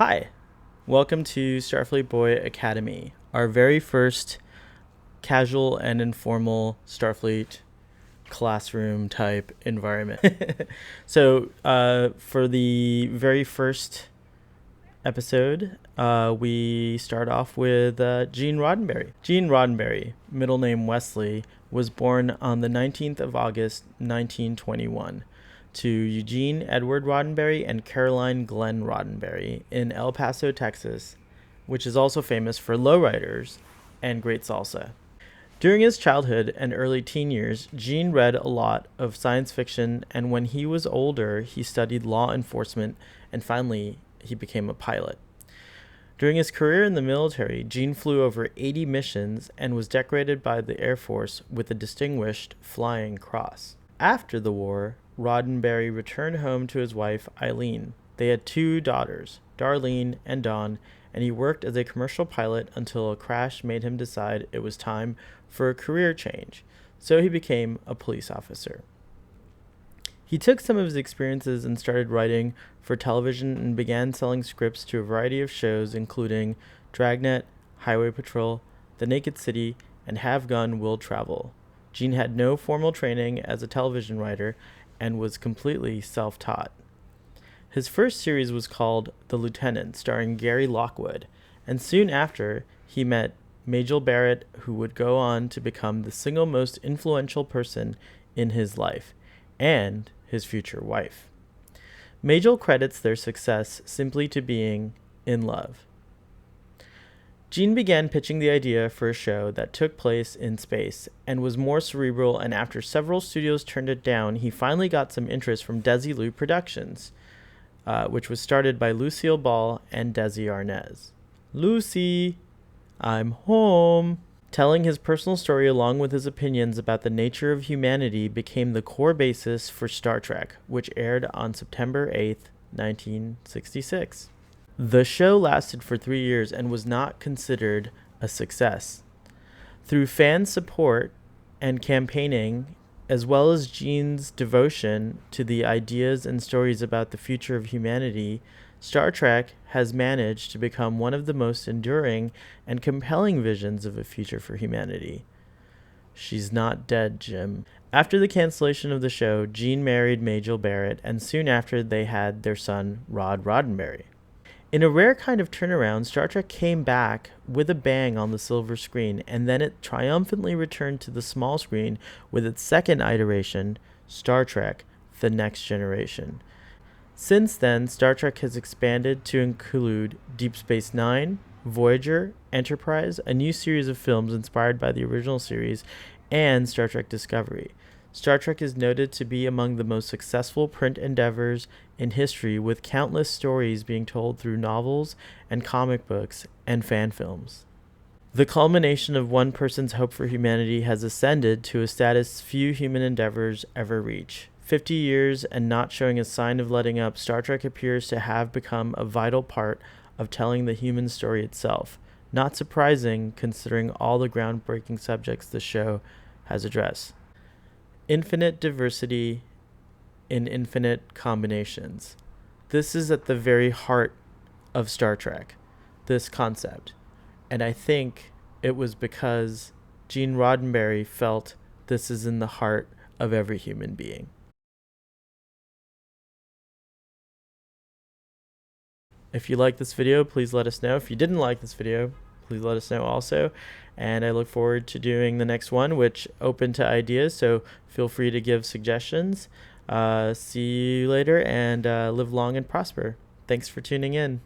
Hi, welcome to Starfleet Boy Academy, our very first casual and informal Starfleet classroom type environment. For the very first episode, we start off with Gene Roddenberry. Gene Roddenberry, middle name Wesley, was born on the 19th of August, 1921, to Eugene Edward Roddenberry and Caroline Glenn Roddenberry in El Paso, Texas, which is also famous for lowriders and great salsa. During his childhood and early teen years, Gene read a lot of science fiction, and when he was older, he studied law enforcement, and finally, he became a pilot. During his career in the military, Gene flew over 80 missions and was decorated by the Air Force with the Distinguished Flying Cross. After the war, Roddenberry returned home to his wife, Eileen. They had two daughters, Darlene and Dawn, and he worked as a commercial pilot until a crash made him decide it was time for a career change, so he became a police officer. He took some of his experiences and started writing for television and began selling scripts to a variety of shows including Dragnet, Highway Patrol, The Naked City, and Have Gun Will Travel. Gene had no formal training as a television writer and was completely self-taught. His first series was called The Lieutenant, starring Gary Lockwood, and soon after, he met Majel Barrett, who would go on to become the single most influential person in his life, and his future wife. Majel credits their success simply to being in love. Gene began pitching the idea for a show that took place in space and was more cerebral, and after several studios turned it down, he finally got some interest from Desilu Productions, which was started by Lucille Ball and Desi Arnaz. Lucy, I'm home. Telling his personal story along with his opinions about the nature of humanity became the core basis for Star Trek, which aired on September 8th, 1966. The show lasted for 3 years and was not considered a success. Through fan support and campaigning, as well as Gene's devotion to the ideas and stories about the future of humanity, Star Trek has managed to become one of the most enduring and compelling visions of a future for humanity. She's not dead, Jim. After the cancellation of the show, Gene married Majel Barrett, and soon after they had their son, Rod Roddenberry. In a rare kind of turnaround, Star Trek came back with a bang on the silver screen, and then it triumphantly returned to the small screen with its second iteration, Star Trek: The Next Generation. Since then, Star Trek has expanded to include Deep Space Nine, Voyager, Enterprise, a new series of films inspired by the original series, and Star Trek Discovery. Star Trek is noted to be among the most successful print endeavors in history, with countless stories being told through novels and comic books and fan films. The culmination of one person's hope for humanity has ascended to a status few human endeavors ever reach. 50 years and not showing a sign of letting up, Star Trek appears to have become a vital part of telling the human story itself. Not surprising, considering all the groundbreaking subjects the show has addressed. Infinite diversity in infinite combinations. This is at the very heart of Star Trek, this concept. And I think it was because Gene Roddenberry felt this is in the heart of every human being. If you like this video, please let us know. If you didn't like this video, please let us know also. And I look forward to doing the next one, which open to ideas, so feel free to give suggestions. See you later, and live long and prosper. Thanks for tuning in.